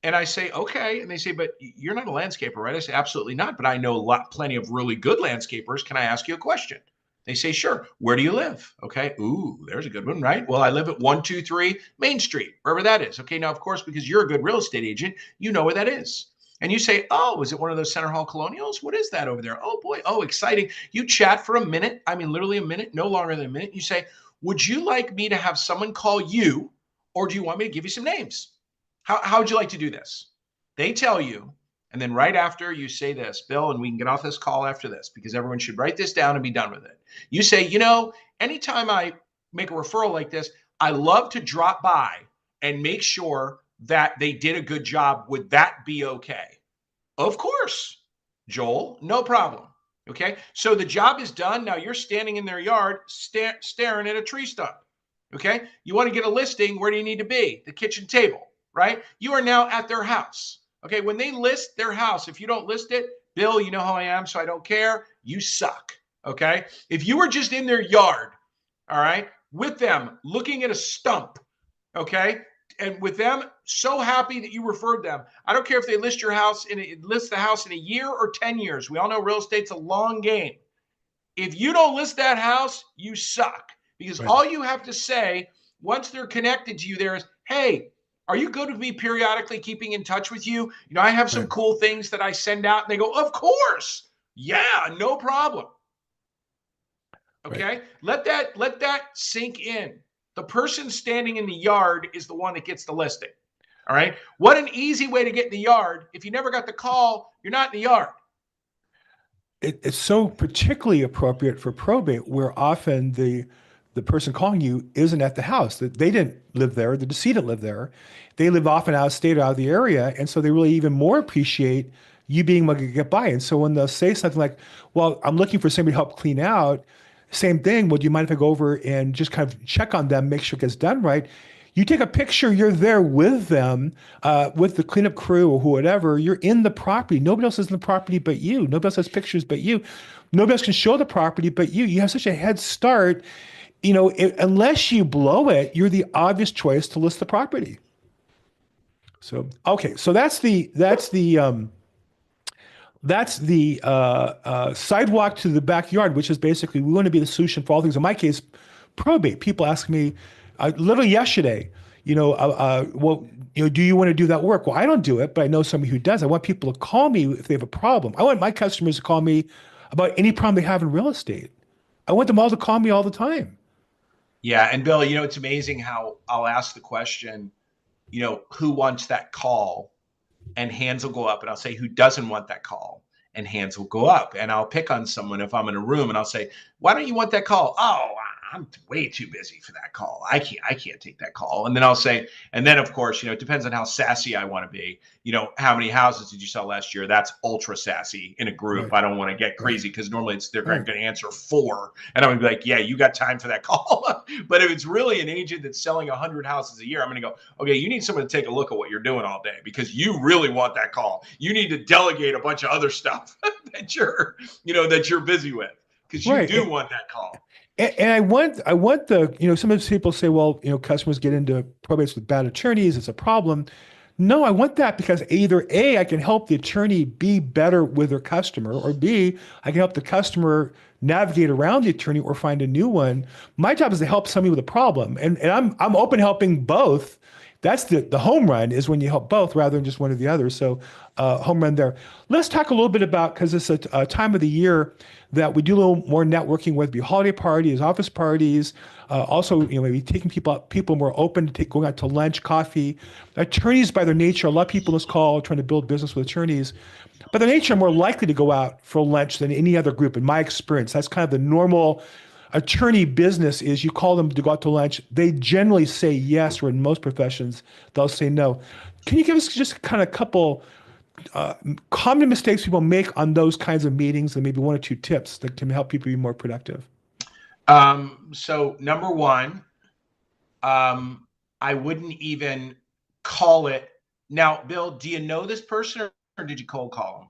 And I say, okay. And they say, but you're not a landscaper, right? I say, absolutely not. But I know plenty of really good landscapers. Can I ask you a question? They say, sure. Where do you live? Okay. Ooh, there's a good one, right? Well, I live at 123 Main Street, wherever that is. Okay. Now, of course, because you're a good real estate agent, you know where that is. And you say, oh, is it one of those Center Hall Colonials? What is that over there? Oh, boy. Oh, exciting. You chat for a minute. I mean, literally a minute, no longer than a minute. You say, would you like me to have someone call you, or do you want me to give you some names? How would you like to do this? They tell you, and then right after you say this, Bill, and we can get off this call after this because everyone should write this down and be done with it. You say, anytime I make a referral like this, I love to drop by and make sure that they did a good job. Would that be okay? Of course, Joel, no problem. Okay. So the job is done. Now you're standing in their yard staring at a tree stump. Okay. You want to get a listing. Where do you need to be? The kitchen table, right? You are now at their house. Okay. When they list their house, if you don't list it, Bill, you know how I am, so I don't care. You suck. Okay. If you were just in their yard, all right, with them looking at a stump, okay, and with them so happy that you referred them. I don't care if they list your house list the house in a year or 10 years. We all know real estate's a long game. If you don't list that house, you suck. Because Right. all you have to say once they're connected to you there is, hey, are you good with me periodically keeping in touch with you? You know, I have some Right. cool things that I send out. And they go, of course. Yeah, no problem. Right. Okay. Let that sink in. The person standing in the yard is the one that gets the listing. All right. What an easy way to get in the yard. If you never got the call, you're not in the yard. It's so particularly appropriate for probate, where often the person calling you isn't at the house. That they didn't live there, the decedent lived there. They live often out of state or out of the area, and so they really even more appreciate you being able to get by. And so when they'll say something like, "Well, I'm looking for somebody to help clean out," same thing. Well, do you mind if I go over and just kind of check on them, make sure it gets done right? You take a picture, you're there with them, with the cleanup crew or whatever. You're in the property. Nobody else is in the property but you. Nobody else has pictures but you. Nobody else can show the property but you. You have such a head start. Unless you blow it, you're the obvious choice to list the property. So, okay, so that's the sidewalk to the backyard, which is basically we want to be the solution for all things. In my case, probate. People ask me, literally yesterday, well, do you want to do that work? Well, I don't do it, but I know somebody who does. I want people to call me if they have a problem. I want my customers to call me about any problem they have in real estate. I want them all to call me all the time. Yeah. And Bill, it's amazing how I'll ask the question, who wants that call? And hands will go up, and I'll say, who doesn't want that call? And hands will go up, and I'll pick on someone if I'm in a room, and I'll say, why don't you want that call? Oh, I'm way too busy for that call. I can't take that call. And then I'll say, and then of course, it depends on how sassy I want to be. How many houses did you sell last year? That's ultra sassy in a group. Right, I don't want to get right, crazy because normally they're right. going to answer 4, and I'm going to be like, yeah, you got time for that call. But if it's really an agent that's selling 100 houses a year, I'm going to go, okay, you need someone to take a look at what you're doing all day because you really want that call. You need to delegate a bunch of other stuff that you're busy with because you Right. do want that call. And I want sometimes people say, well, customers get into probates with bad attorneys. It's a problem. No, I want that because either A, I can help the attorney be better with their customer, or B, I can help the customer navigate around the attorney or find a new one. My job is to help somebody with a problem. And I'm open helping both. That's the home run is when you help both rather than just one or the other. So home run there. Let's talk a little bit about, because it's a time of the year that we do a little more networking, whether it be holiday parties, office parties, also maybe taking people more open to going out to lunch, coffee. Attorneys by their nature, a lot of people in this call are trying to build business with attorneys. By their nature, are more likely to go out for lunch than any other group. In my experience, that's kind of the normal attorney business. Is you call them to go out to lunch, they generally say yes, or in most professions, they'll say no. Can you give us just kind of a couple common mistakes people make on those kinds of meetings, and maybe one or two tips that can help people be more productive? So number one, I wouldn't even call it. Now, Bill, do you know this person or did you cold call them?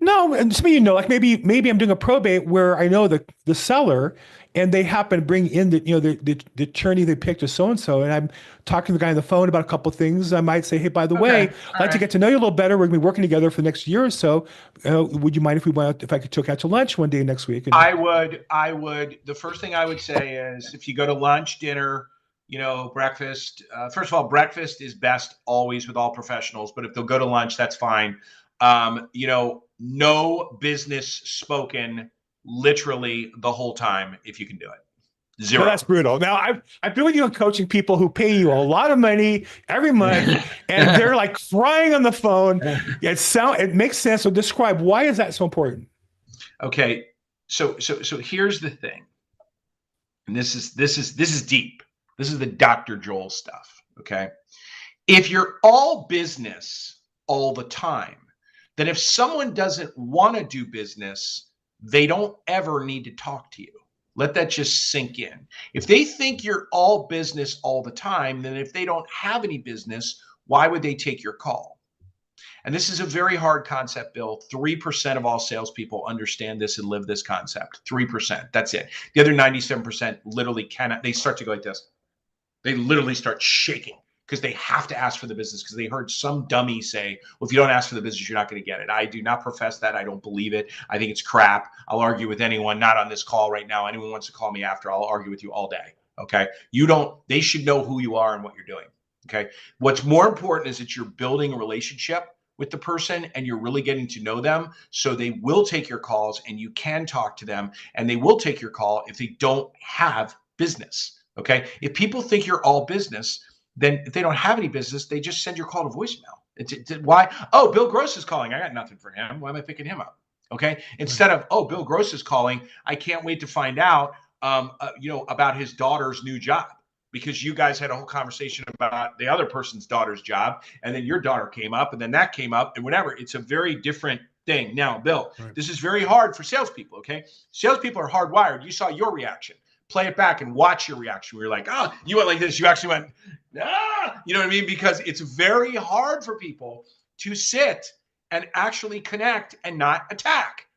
No, and some of like maybe I'm doing a probate where I know the seller, and they happen to bring in the attorney they picked is so and so, and I'm talking to the guy on the phone about a couple of things. I might say, hey, by the way, Okay. I'd All like to right. get to know you a little better. We're gonna be working together for the next year or so. Would you mind if we went out, if I could take out to lunch one day next week? And I would. The first thing I would say is if you go to lunch, dinner, breakfast, first of all, breakfast is best always with all professionals, but if they'll go to lunch, that's fine. No business spoken literally the whole time if you can do it. no, 0. that's brutal. Now I've been with you on coaching people who pay you a lot of money every month, and they're like crying on the phone. It makes sense. So describe, why is that so important? Okay. So here's the thing. And this is deep. This is the Dr. Joel stuff. Okay. If you're all business all the time, then if someone doesn't want to do business, they don't ever need to talk to you. Let that just sink in. If they think you're all business all the time, then if they don't have any business, why would they take your call? And this is a very hard concept, Bill. 3% of all salespeople understand this and live this concept. 3%. That's it. The other 97% literally cannot. They start to go like this. They literally start shaking because they have to ask for the business because they heard some dummy say, well, if you don't ask for the business, you're not going to get it. I do not profess that. I don't believe it. I think it's crap. I'll argue with anyone, not on this call right now. Anyone wants to call me after, I'll argue with you all day. Okay. They should know who you are and what you're doing. Okay. What's more important is that you're building a relationship with the person and you're really getting to know them. So they will take your calls and you can talk to them and they will take your call if they don't have business. Okay. If people think you're all business, then if they don't have any business, they just send your call to voicemail. Why? Oh, Bill Gross is calling. I got nothing for him. Why am I picking him up? Okay. Instead of, oh, Bill Gross is calling. I can't wait to find out, about his daughter's new job, because you guys had a whole conversation about the other person's daughter's job. And then your daughter came up and then that came up and whatever. It's a very different thing. Now, Bill, This is very hard for salespeople. Okay. Salespeople are hardwired. You saw your reaction. Play it back and watch your reaction. Where you're like, oh, you went like this. You actually went, ah, you know what I mean? Because it's very hard for people to sit and actually connect and not attack.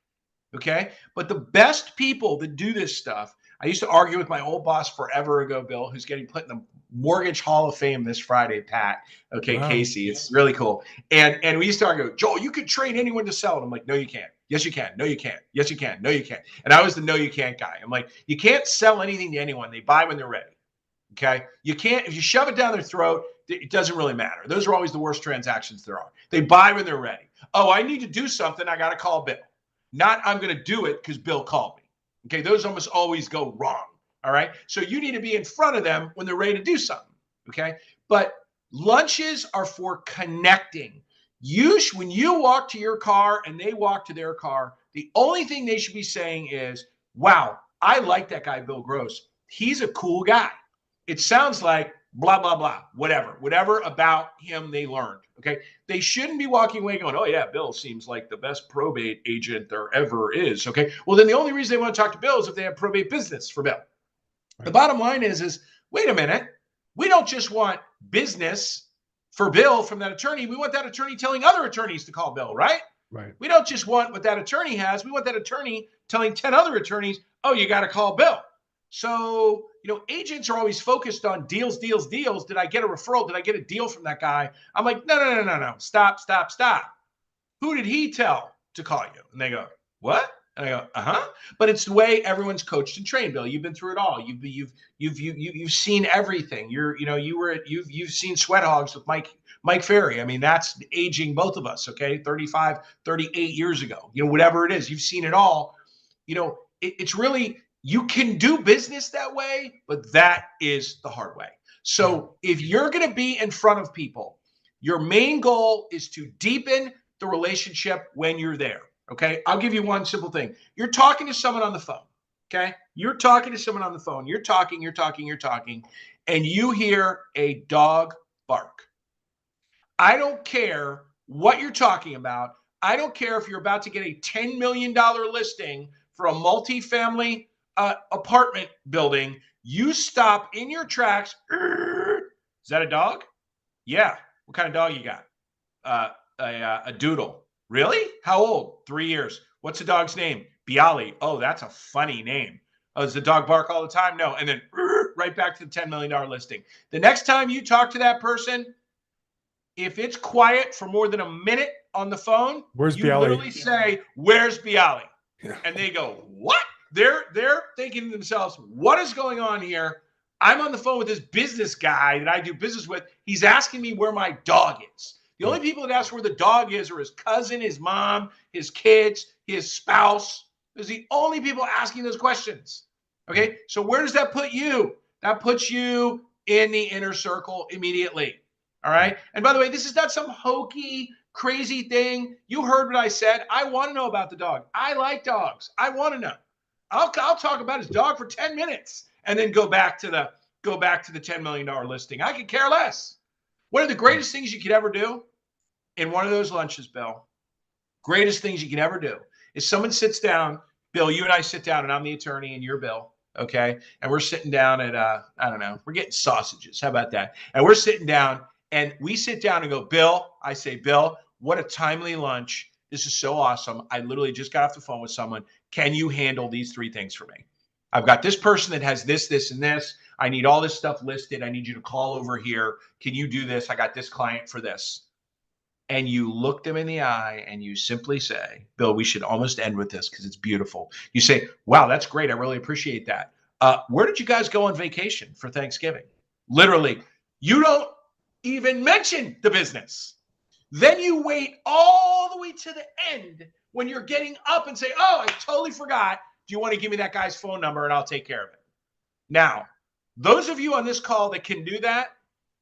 Okay. But the best people that do this stuff, I used to argue with my old boss forever ago, Bill, who's getting put in the Mortgage Hall of Fame this Friday, Pat. Okay, wow. Casey, it's really cool. And we used to argue, Joel, you could train anyone to sell it. I'm like, no, you can't. Yes, you can. No, you can't. Yes, you can. No, you can't. And I was the no, you can't guy. I'm like, you can't sell anything to anyone. They buy when they're ready. Okay. You can't, if you shove it down their throat, it doesn't really matter. Those are always the worst transactions there are. They buy when they're ready. Oh, I need to do something. I got to call Bill. Not I'm going to do it because Bill called me. Okay, those almost always go wrong. All right. So you need to be in front of them when they're ready to do something. Okay. But lunches are for connecting. When you walk to your car and they walk to their car, the only thing they should be saying is, wow, I like that guy, Bill Gross. He's a cool guy. It sounds like blah, blah, blah, whatever about him they learned. Okay. They shouldn't be walking away going, oh yeah, Bill seems like the best probate agent there ever is. Okay. Well, then the only reason they want to talk to Bill is if they have probate business for Bill. Right. The bottom line is wait a minute. We don't just want business for Bill from that attorney. We want that attorney telling other attorneys to call Bill, right? Right. We don't just want what that attorney has. We want that attorney telling 10 other attorneys, oh, you got to call Bill. So, agents are always focused on deals. Did I get a referral? Did I get a deal from that guy? I'm like, no. Stop. Who did he tell to call you? And they go, what? And I go, uh-huh. But it's the way everyone's coached and trained, Bill. You've been through it all. You've seen everything. You've seen Sweat Hogs with Mike Ferry. I mean, that's aging both of us, okay? 35, 38 years ago. Whatever it is, you've seen it all. It's really, you can do business that way, but that is the hard way. So if you're going to be in front of people, your main goal is to deepen the relationship when you're there. Okay. I'll give you one simple thing. You're talking to someone on the phone. Okay. You're talking to someone on the phone. You're talking, and you hear a dog bark. I don't care what you're talking about. I don't care if you're about to get a $10 million listing for a multifamily apartment building. You stop in your tracks. Is that a dog? Yeah. What kind of dog you got? A doodle. Really? How old? 3 years. What's the dog's name? Bialy. Oh, that's a funny name. Oh, does the dog bark all the time? No. And then right back to the $10 million listing. The next time you talk to that person, if it's quiet for more than a minute on the phone, where's you Bialy? Literally say, where's Bialy? Yeah. And they go, what? They're thinking to themselves, what is going on here? I'm on the phone with this business guy that I do business with. He's asking me where my dog is. The only people that ask where the dog is are his cousin, his mom, his kids, his spouse. Those are the only people asking those questions. Okay, so where does that put you? That puts you in the inner circle immediately. All right. And by the way, this is not some hokey, crazy thing. You heard what I said. I want to know about the dog. I like dogs. I want to know. I'll talk about his dog for 10 minutes and then go back to the $10 million listing. I could care less. One of the greatest things you could ever do in one of those lunches, Bill, greatest things you can ever do is someone sits down, Bill, you and I sit down and I'm the attorney and you're Bill. Okay. And we're sitting down at, I don't know, we're getting sausages. How about that? And we're sitting down and we sit down and go, Bill, I say, Bill, what a timely lunch. This is so awesome. I literally just got off the phone with someone. Can you handle these 3 things for me? I've got this person that has this, this, and this. I need all this stuff listed. I need you to call over here. Can you do this? I got this client for this. And you look them in the eye and you simply say, Bill, we should almost end with this because it's beautiful. You say, wow, that's great. I really appreciate that. Where did you guys go on vacation for Thanksgiving? Literally, you don't even mention the business. Then you wait all the way to the end when you're getting up and say, oh, I totally forgot. Do you want to give me that guy's phone number and I'll take care of it? Now, those of you on this call that can do that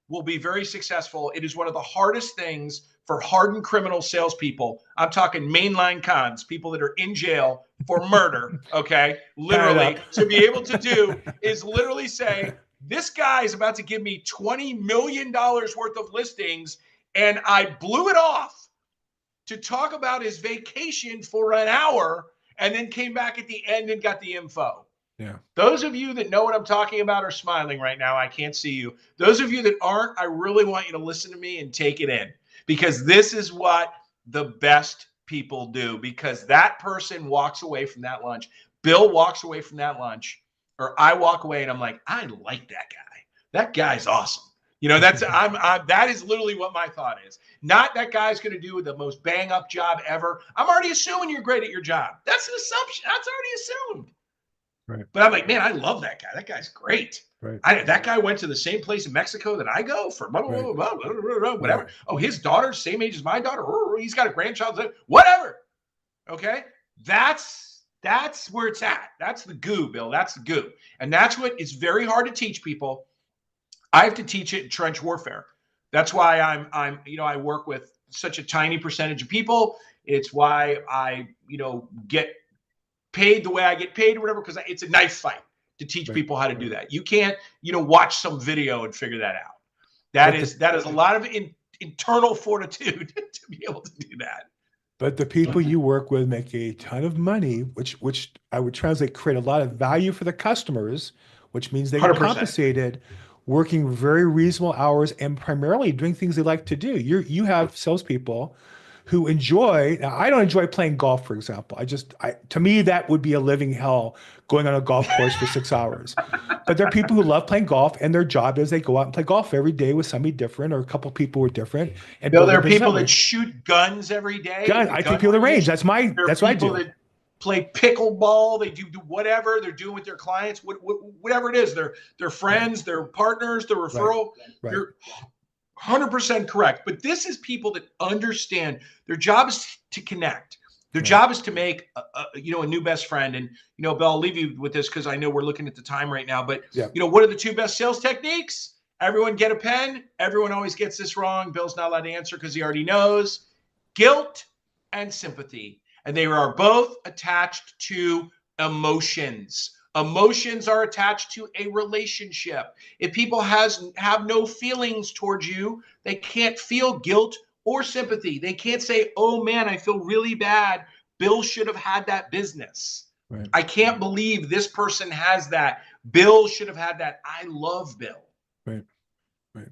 will be very successful. It is one of the hardest things for hardened criminal salespeople. I'm talking mainline cons, people that are in jail for murder, okay? Literally, to be able to do is literally say, this guy is about to give me $20 million worth of listings, and I blew it off to talk about his vacation for an hour and then came back at the end and got the info. Yeah. Those of you that know what I'm talking about are smiling right now. I can't see you. Those of you that aren't, I really want you to listen to me and take it in, because this is what the best people do, because that person walks away from that lunch. Bill walks away from that lunch, or I walk away and I'm like, I like that guy. That guy's awesome. You know, that's that is literally what my thought is. Not that guy's going to do the most bang up job ever. I'm already assuming you're great at your job. That's an assumption. That's already assumed. Right. But I'm like, man, I love that guy. That guy's great. Right. That guy went to the same place in Mexico that I go for blah, blah, blah, blah, blah, blah, blah, whatever. Right. Oh, his daughter's same age as my daughter. He's got a grandchild. Whatever. Okay. That's where it's at. That's the goo, Bill. That's the goo. And that's what is very hard to teach people. I have to teach it in trench warfare. That's why I work with such a tiny percentage of people. It's why I, get paid the way I get paid or whatever, because it's a knife fight to teach people how to do that. You can't, watch some video and figure that out. That is a lot of internal fortitude to be able to do that. But the people you work with make a ton of money, which I would translate create a lot of value for the customers, which means they get 100%. compensated, working very reasonable hours and primarily doing things they like to do. You have salespeople who enjoy. Now, I don't enjoy playing golf, for example. To me, that would be a living hell, going on a golf course for 6 hours. But there are people who love playing golf, and their job is they go out and play golf every day with somebody different, or a couple people who are different. And Bill, there are people that shoot guns every day. I take people to the range. That's what I do. That play pickleball. They do whatever they're doing with their clients, whatever it is. Their friends, their partners, their referral. Right. You're 100% correct. But this is people that understand their job is to connect. Their job is to make a new best friend. And Bill, I'll leave you with this because I know we're looking at the time right now. But what are the 2 best sales techniques? Everyone get a pen. Everyone always gets this wrong. Bill's not allowed to answer because he already knows. Guilt and sympathy. And they are both attached to emotions. Emotions are attached to a relationship. If people have no feelings towards you, they can't feel guilt or sympathy. They can't say, oh man, I feel really bad. Bill should have had that business. Right. I can't believe this person has that. Bill should have had that. I love Bill. Right.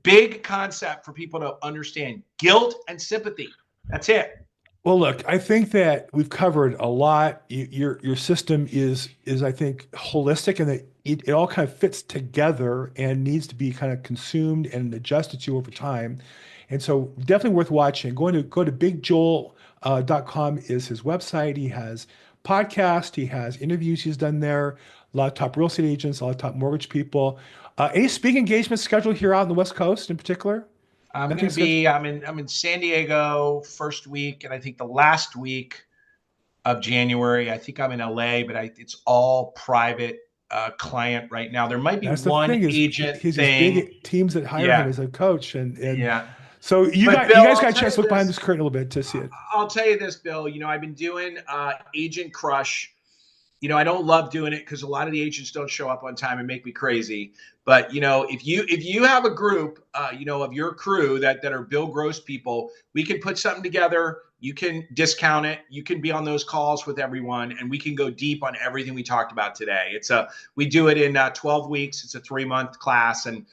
Big concept for people to understand. Guilt and sympathy. That's it. Well, look, I think that we've covered a lot. Your system is I think holistic, and that it all kind of fits together and needs to be kind of consumed and adjusted to over time. And so definitely worth watching. Go to bigjoel.com is his website. He has podcasts, he has interviews he's done there, a lot of top real estate agents, a lot of top mortgage people. Any speaking engagements scheduled here out on the West Coast in particular? I'm in San Diego first week, and I think the last week of January. I think I'm in LA, but it's all private client right now. There might be one agent thing. Big teams that hire him as a coach, and yeah. So you guys got a chance to look behind this curtain a little bit to see it. I'll tell you this, Bill. I've been doing Agent Crush. I don't love doing it because a lot of the agents don't show up on time and make me crazy. But if you have a group, of your crew that are Bill Gross people, we can put something together. You can discount it. You can be on those calls with everyone, and we can go deep on everything we talked about today. We do it in 12 weeks. It's a 3-month class, and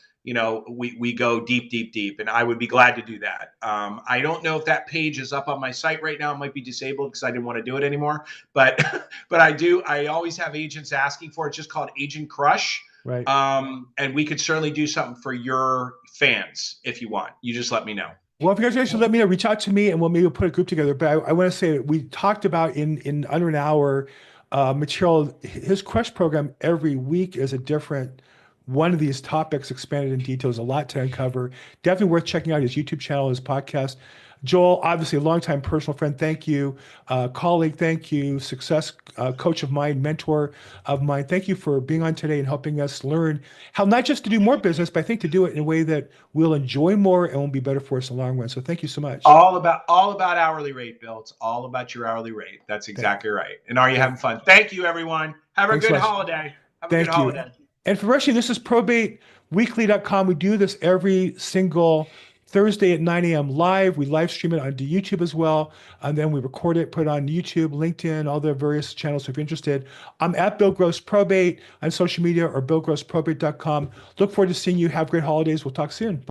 we go deep, deep, deep, and I would be glad to do that. I don't know if that page is up on my site right now. It might be disabled because I didn't want to do it anymore, but but I always have agents asking for it. It's just called Agent Crush. Right. And we could certainly do something for your fans if you want. You just let me know. Well, if you guys actually let me know, reach out to me and we'll maybe put a group together. But I want to say we talked about in under an hour material. His Crush program every week is a different one of these topics expanded in detail. There's a lot to uncover. Definitely worth checking out his YouTube channel, his podcast. Joel, obviously a longtime personal friend. Thank you. Colleague, thank you. Success coach of mine, mentor of mine. Thank you for being on today and helping us learn how not just to do more business, but I think to do it in a way that we'll enjoy more and will be better for us in the long run. So thank you so much. All about hourly rate, Bill. It's all about your hourly rate. That's exactly right. And are you having fun? Thank you, everyone. Have a good holiday. Have a good holiday. And for Rushy, this is probateweekly.com. We do this every single Thursday at 9 a.m. live. We live stream it onto YouTube as well. And then we record it, put it on YouTube, LinkedIn, all the various channels if you're interested. I'm at Bill Gross Probate on social media or billgrossprobate.com. Look forward to seeing you. Have great holidays. We'll talk soon.